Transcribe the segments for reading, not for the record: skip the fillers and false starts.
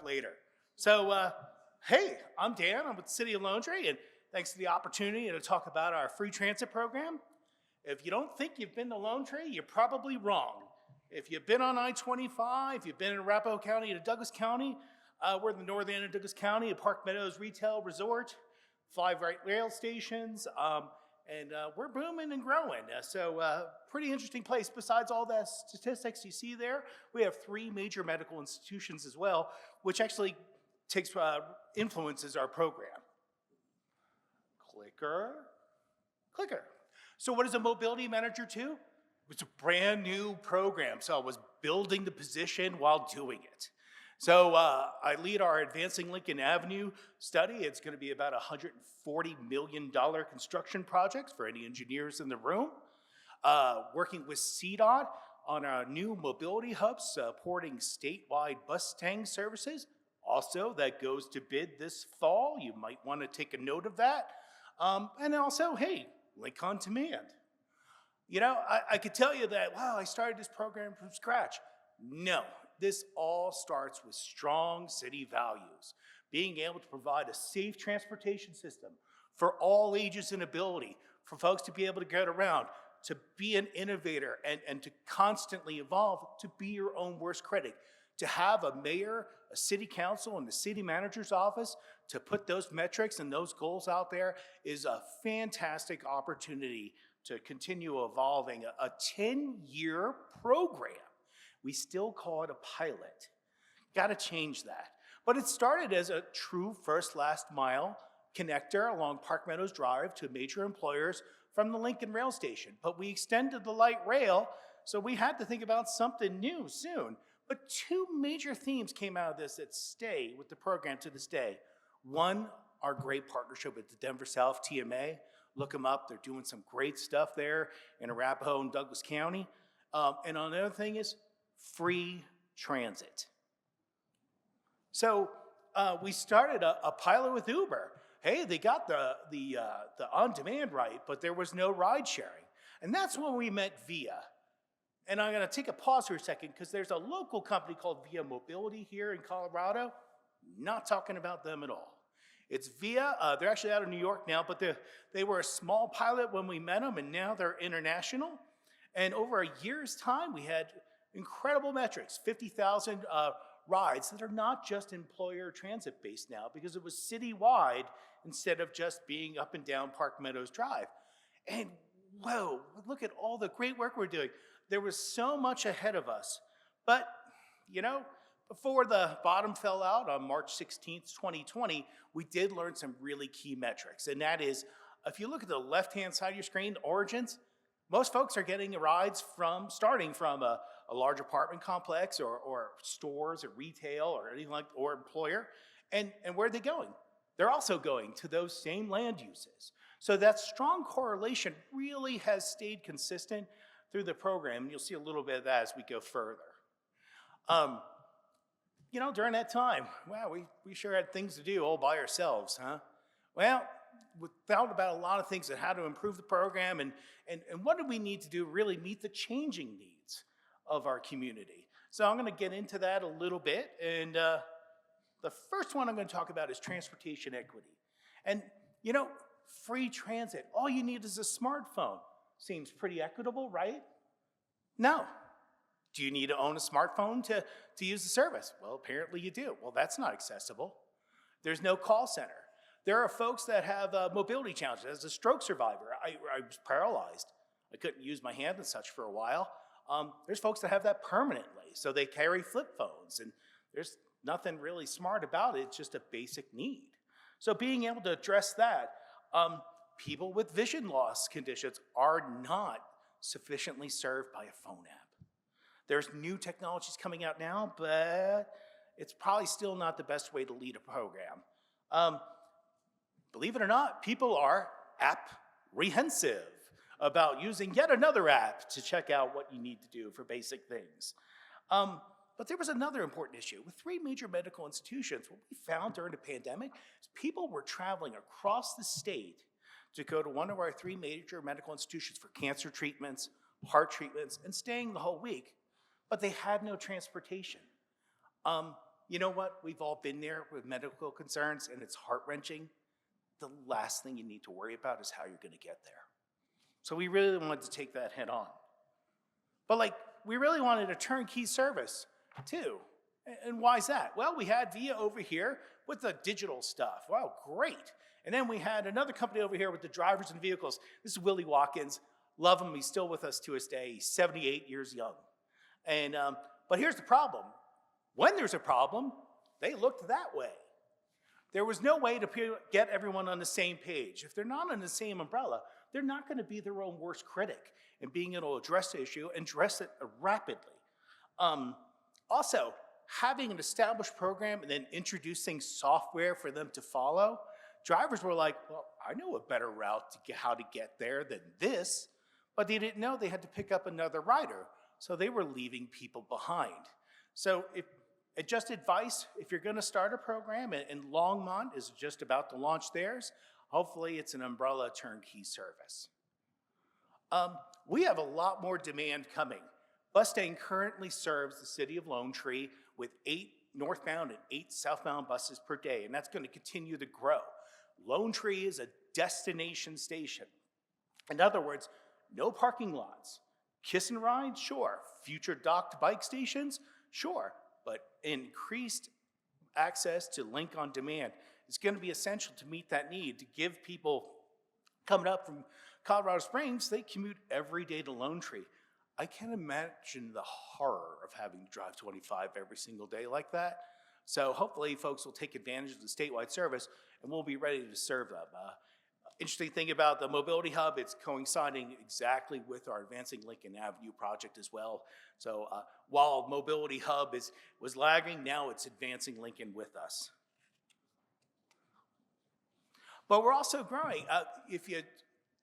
later. So, hey, I'm Dan. I'm with the City of Lone Tree, and thanks for the opportunity to talk about our free transit program. If you don't think you've been to Lone Tree, you're probably wrong. If you've been on I-25, you've been in Arapahoe County to Douglas County, we're in the northern end of Douglas County, at Park Meadows Retail Resort, 5 rail stations, and we're booming and growing. Pretty interesting place. Besides all the statistics you see there, we have 3 major medical institutions as well, which actually influences our program. Clicker. So what does a mobility manager do? It's a brand new program, so I was building the position while doing it. So I lead our Advancing Lincoln Avenue study. It's going to be about a $140 million construction project for any engineers in the room. Working with CDOT on our new mobility hub supporting statewide Mustang services. Also, that goes to bid this fall. You might want to take a note of that. And also, hey, Link on Demand. You know, I could tell you that, wow, I started this program from scratch. No, this all starts with strong city values. Being able to provide a safe transportation system for all ages and ability, for folks to be able to get around, to be an innovator and to constantly evolve, to be your own worst critic. To have a mayor, a city council, and the city manager's office to put those metrics and those goals out there is a fantastic opportunity to continue evolving a 10-year program. We still call it a pilot. Got to change that. But it started as a true first last mile connector along Park Meadows Drive to major employers from the Lincoln rail station. But we extended the light rail, so we had to think about something new soon. But 2 major themes came out of this that stay with the program to this day. One, our great partnership with the Denver South TMA. Look them up. They're doing some great stuff there in Arapahoe and Douglas County. And another thing is free transit. So we started a pilot with Uber. Hey, they got the on-demand right, but there was no ride sharing. And that's when we met Via. And I'm going to take a pause for a second because there's a local company called Via Mobility here in Colorado. Not talking about them at all. It's Via. They're actually out of New York now, but they were a small pilot when we met them, and now they're international. And over a year's time, we had incredible metrics, 50,000 rides that are not just employer transit based now because it was citywide instead of just being up and down Park Meadows Drive. And whoa, look at all the great work we're doing. There was so much ahead of us. But, you know, before the bottom fell out on March 16th, 2020, we did learn some really key metrics. And that is, if you look at the left-hand side of your screen, origins, most folks are getting rides starting from a large apartment complex or stores or retail or anything like, or employer. And where are they going? They're also going to those same land uses. So that strong correlation really has stayed consistent through the program. You'll see a little bit of that as we go further. You know, during that time, wow, we sure had things to do all by ourselves, huh? Well, we thought about a lot of things and how to improve the program and what do we need to do to really meet the changing needs of our community. So I'm going to get into that a little bit. And the first one I'm going to talk about is transportation equity. And, you know, free transit, all you need is a smartphone. Seems pretty equitable, right? No. Do you need to own a smartphone to use the service? Well, apparently you do. Well, that's not accessible. There's no call center. There are folks that have mobility challenges. As a stroke survivor, I was paralyzed. I couldn't use my hand and such for a while. There's folks that have that permanently, so they carry flip phones, and there's nothing really smart about it. It's just a basic need. So being able to address that, people with vision loss conditions are not sufficiently served by a phone app. There's new technologies coming out now, but it's probably still not the best way to lead a program. Believe it or not, people are apprehensive about using yet another app to check out what you need to do for basic things. But there was another important issue. With 3 major medical institutions, what we found during the pandemic is people were traveling across the state to go to one of our 3 major medical institutions for cancer treatments, heart treatments, and staying the whole week, but they had no transportation. you know what? We've all been there with medical concerns, and it's heart-wrenching. The last thing you need to worry about is how you're going to get there. So we really wanted to take that head on. But we really wanted a turnkey service too. And why is that? Well, we had VIA over here with the digital stuff. Wow, great. And then we had another company over here with the drivers and vehicles. This is Willie Watkins. Love him. He's still with us to this day. He's 78 years young. And but here's the problem. When there's a problem, they looked that way. There was no way to get everyone on the same page. If they're not on the same umbrella, they're not going to be their own worst critic in being able to address the issue and address it rapidly. Also, having an established program and then introducing software for them to follow, drivers were like, well, I know a better route to how to get there than this, but they didn't know they had to pick up another rider, so they were leaving people behind. So just advice, if you're gonna start a program, and Longmont is just about to launch theirs, hopefully it's an umbrella turnkey service. We have a lot more demand coming. Bustang currently serves the city of Lone Tree with 8 northbound and 8 southbound buses per day, and that's going to continue to grow. Lone Tree is a destination station. In other words, no parking lots. Kiss and ride, sure. Future docked bike stations, sure. But increased access to Link on Demand is going to be essential to meet that need, to give people coming up from Colorado Springs, they commute every day to Lone Tree. I can't imagine the horror of having to drive 25 every single day like that. So hopefully folks will take advantage of the statewide service and we'll be ready to serve them. Interesting thing about the Mobility Hub, it's coinciding exactly with our Advancing Lincoln Avenue project as well. So while Mobility Hub was lagging, now it's advancing Lincoln with us. But we're also growing. If you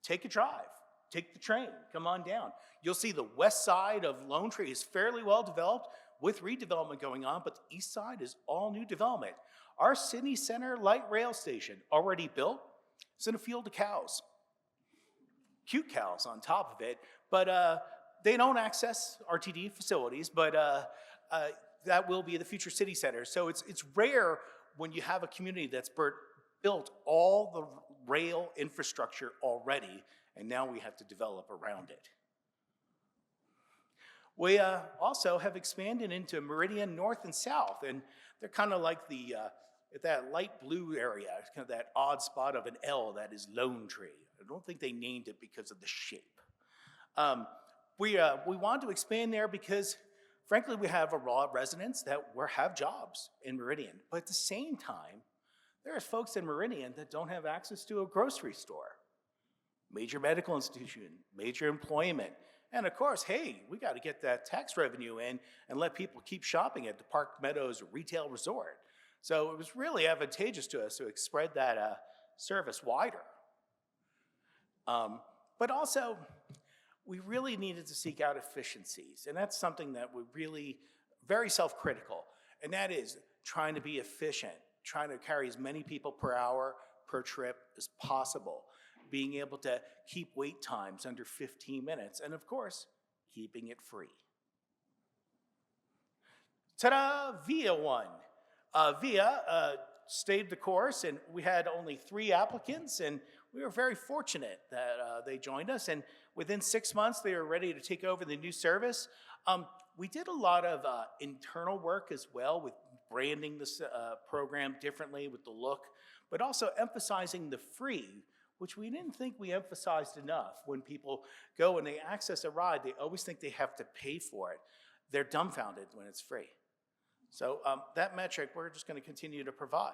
take a drive, take the train, come on down. You'll see the west side of Lone Tree is fairly well developed with redevelopment going on, but the east side is all new development. Our city center light rail station, already built, is in a field of cows. Cute cows on top of it, but they don't access RTD facilities, but that will be the future city center. So it's rare when you have a community that's built all the rail infrastructure already, and now we have to develop around it. We also have expanded into Meridian North and South, and they're kind of like that light blue area, kind of that odd spot of an L that is Lone Tree. I don't think they named it because of the shape. We wanted to expand there because, frankly, we have a lot of residents that have jobs in Meridian, but at the same time, there are folks in Meridian that don't have access to a grocery store, major medical institution, major employment, and of course, hey, we got to get that tax revenue in and let people keep shopping at the Park Meadows Retail Resort. So it was really advantageous to us to spread that service wider. But also, we really needed to seek out efficiencies, and that's something that we're really very self-critical, and that is trying to be efficient, trying to carry as many people per hour, per trip as possible, being able to keep wait times under 15 minutes, and of course, keeping it free. Ta-da, VIA won. VIA stayed the course, and we had only 3 applicants, and we were very fortunate that they joined us, and within 6 months, they were ready to take over the new service. We did a lot of internal work as well with branding this program differently with the look, but also emphasizing the free, which we didn't think we emphasized enough. When people go and they access a ride, they always think they have to pay for it. They're dumbfounded when it's free. So that metric, we're just going to continue to provide.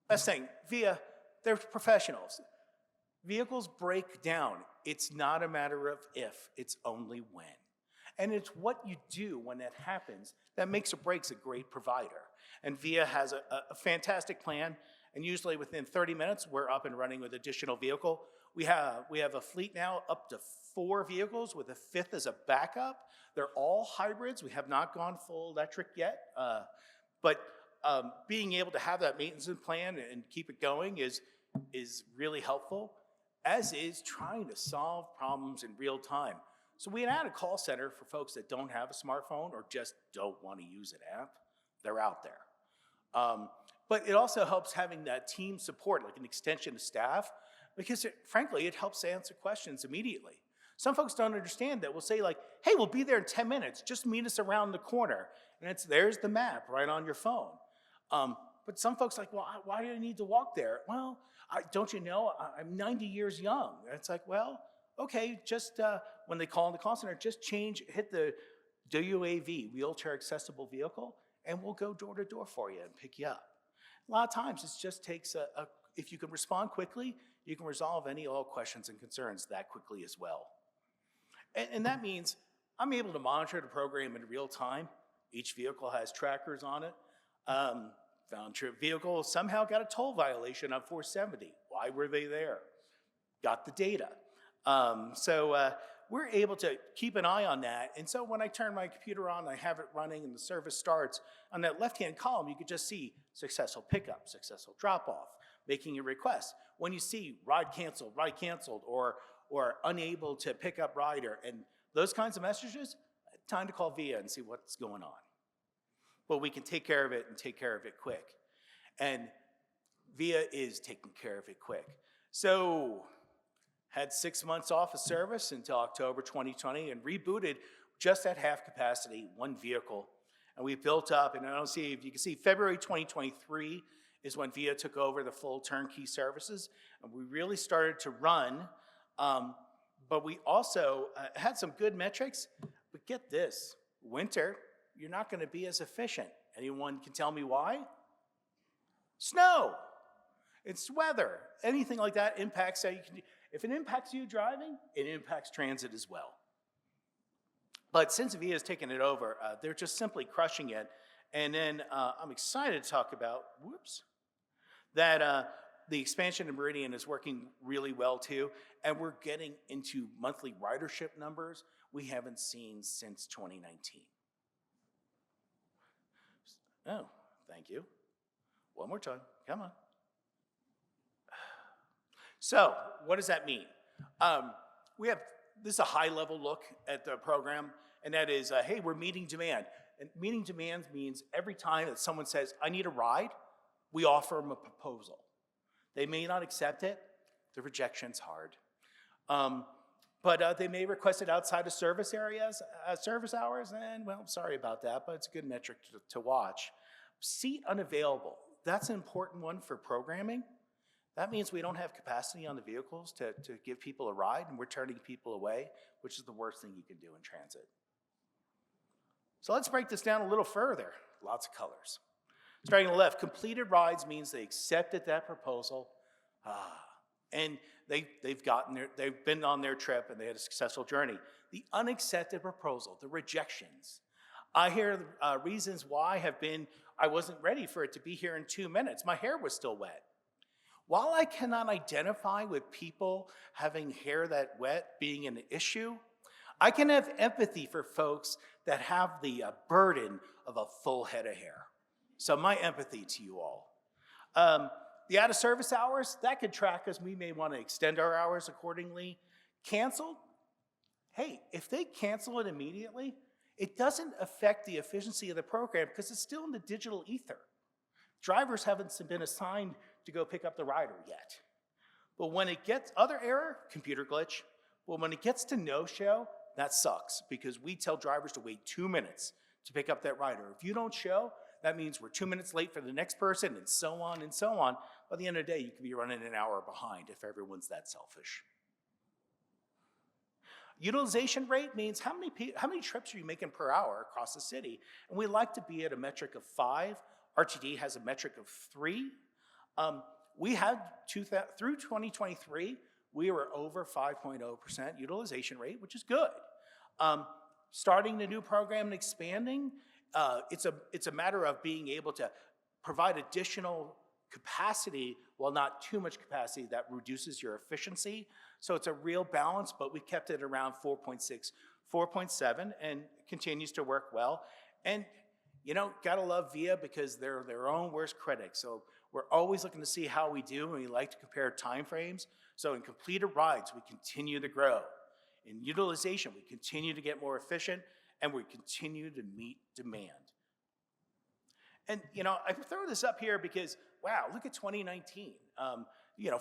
Best thing, VIA, they're professionals. Vehicles break down. It's not a matter of if, it's only when. And it's what you do when that happens that makes or breaks a great provider. And VIA has a fantastic plan, and usually within 30 minutes, we're up and running with additional vehicle. We have a fleet now up to 4 vehicles with a 5th as a backup. They're all hybrids. We have not gone full electric yet, but being able to have that maintenance plan and keep it going is really helpful, as is trying to solve problems in real time. So we had a call center for folks that don't have a smartphone or just don't want to use an app. They're out there. But it also helps having that team support, like an extension of staff, because frankly, it helps answer questions immediately. Some folks don't understand that. We'll say like, hey, we'll be there in 10 minutes. Just meet us around the corner. And there's the map right on your phone. But some folks are like, well, why do I need to walk there? Well, don't you know, I'm 90 years young. And it's like, well, okay, just when they call in the call center, just hit the WAV, wheelchair accessible vehicle, and we'll go door to door for you and pick you up. A lot of times it just takes if you can respond quickly, you can resolve all questions and concerns that quickly as well. And that means I'm able to monitor the program in real time. Each vehicle has trackers on it. Found trip vehicle somehow got a toll violation on 470. Why were they there? Got the data. So we're able to keep an eye on that. And so when I turn my computer on, I have it running and the service starts, on that left-hand column, you could just see successful pickup, successful drop-off, making a request. When you see ride canceled, or unable to pick up rider, and those kinds of messages, time to call VIA and see what's going on. But we can take care of it and take care of it quick. And VIA is taking care of it quick. So had 6 months off of service until October 2020 and rebooted just at half capacity, one vehicle. And we built up, and I don't see, if you can see, February 2023 is when VIA took over the full turnkey services. And we really started to run, but we also had some good metrics. But get this, winter, you're not gonna be as efficient. Anyone can tell me why? Snow, it's weather, anything like that impacts how you can. If it impacts you driving, it impacts transit as well. But since VIA has taken it over, they're just simply crushing it. And then I'm excited to talk about, that the expansion of Meridian is working really well too. And we're getting into monthly ridership numbers we haven't seen since 2019. Oh, thank you. One more time, come on. So, what does that mean? This is a high-level look at the program, and that is, hey, we're meeting demand. And meeting demand means every time that someone says, I need a ride, we offer them a proposal. They may not accept it. The rejection's hard. But they may request it outside of service areas, service hours, and, well, sorry about that, but it's a good metric to watch. Seat unavailable. That's an important one for programming. That means we don't have capacity on the vehicles to give people a ride, and we're turning people away, which is the worst thing you can do in transit. So let's break this down a little further. Lots of colors. Starting on the left, completed rides means they accepted that proposal, and they've been on their trip and they had a successful journey. The unaccepted proposal, the rejections. I hear reasons why have been, I wasn't ready for it to be here in 2 minutes. My hair was still wet. While I cannot identify with people having hair that wet being an issue, I can have empathy for folks that have the burden of a full head of hair. So my empathy to you all. The out of service hours, that could track us. We may want to extend our hours accordingly. Canceled, hey, if they cancel it immediately, it doesn't affect the efficiency of the program because it's still in the digital ether. Drivers haven't been assigned to go pick up the rider yet. But when it gets, other error, computer glitch, but when it gets to no-show, that sucks because we tell drivers to wait 2 minutes to pick up that rider. If you don't show, that means we're 2 minutes late for the next person and so on and so on. By the end of the day, you could be running an hour behind if everyone's that selfish. Utilization rate means how many trips are you making per hour across the city? And we like to be at a metric of 5. RTD has a metric of 3. We had, through 2023, we were over 5.0% utilization rate, which is good. Starting the new program and expanding, it's a matter of being able to provide additional capacity while not too much capacity that reduces your efficiency. So it's a real balance, but we kept it around 4.6, 4.7, and continues to work well. And you know, gotta love VIA because they're their own worst critics. So we're always looking to see how we do, and we like to compare timeframes. So in completed rides, we continue to grow. In utilization, we continue to get more efficient, and we continue to meet demand. And, I throw this up here because, wow, look at 2019.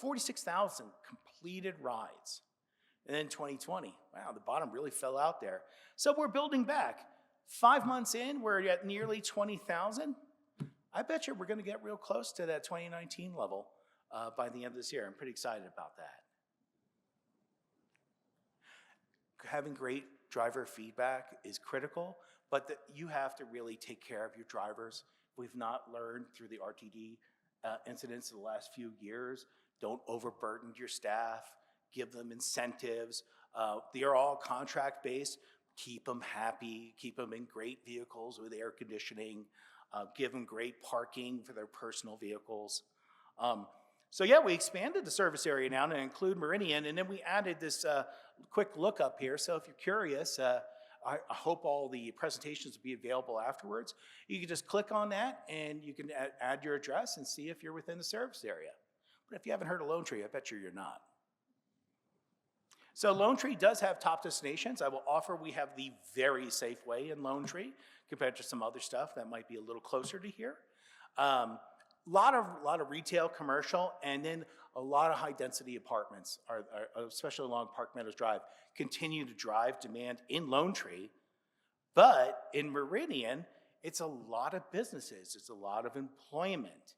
46,000 completed rides. And then 2020, wow, the bottom really fell out there. So we're building back. 5 months in, we're at nearly 20,000. I bet you we're going to get real close to that 2019 level by the end of this year. I'm pretty excited about that. Having great driver feedback is critical, but you have to really take care of your drivers. We've not learned through the RTD incidents of the last few years. Don't overburden your staff. Give them incentives. They are all contract-based. Keep them happy. Keep them in great vehicles with air conditioning. Give them great parking for their personal vehicles. So yeah, we expanded the service area now to include Meridian, and then we added this quick look up here. So if you're curious, I hope all the presentations will be available afterwards. You can just click on that, and you can add your address and see if you're within the service area. But if you haven't heard of Lone Tree, I bet you're not. So Lone Tree does have top destinations. I will offer we have the very safe way in Lone Tree compared to some other stuff that might be a little closer to here. Lot of retail, commercial, and then a lot of high-density apartments, especially along Park Meadows Drive, continue to drive demand in Lone Tree. But in Meridian, it's a lot of businesses. It's a lot of employment.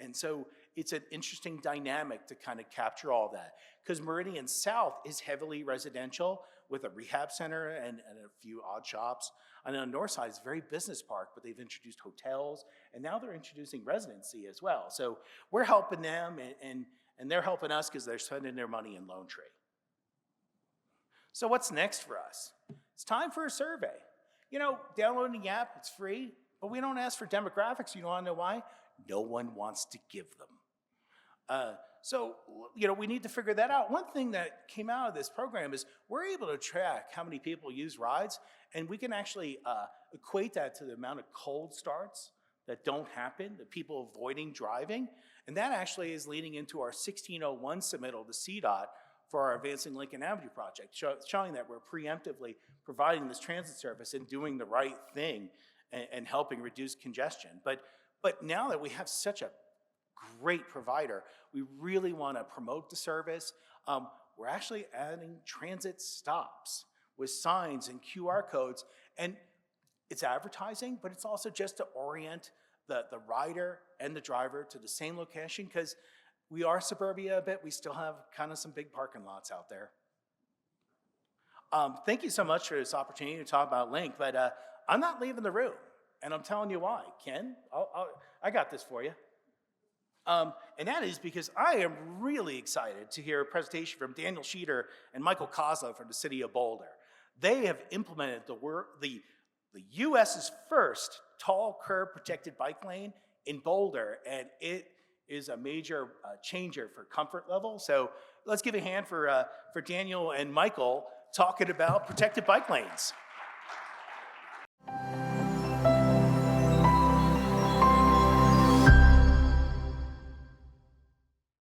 And so it's an interesting dynamic to kind of capture all that. Because Meridian South is heavily residential with a rehab center and a few odd shops. And on the north side, it's very business park, but they've introduced hotels, and now they're introducing residency as well. So we're helping them, and they're helping us because they're spending their money in Lone Tree. So what's next for us? It's time for a survey. Downloading the app, it's free, but we don't ask for demographics. You want to know why? No one wants to give them. So we need to figure that out. One thing that came out of this program is we're able to track how many people use rides, and we can actually equate that to the amount of cold starts that don't happen, the people avoiding driving, and that actually is leading into our 1601 submittal to CDOT for our Advancing Lincoln Avenue project, showing that we're preemptively providing this transit service and doing the right thing and helping reduce congestion. But now that we have such a great provider, we really want to promote the service. We're actually adding transit stops with signs and QR codes, and it's advertising, but it's also just to orient the rider and the driver to the same location, because we are suburbia a bit. We still have kind of some big parking lots out there. Thank you so much for this opportunity to talk about Link, but I'm not leaving the room, and I'm telling you why. Ken, I got this for you. And that is because I am really excited to hear a presentation from Daniel Sheeter and Michael Kozla from the city of Boulder. They have implemented the U.S.'s first tall curb protected bike lane in Boulder, and it is a major changer for comfort level. So let's give a hand for Daniel and Michael talking about protected bike lanes.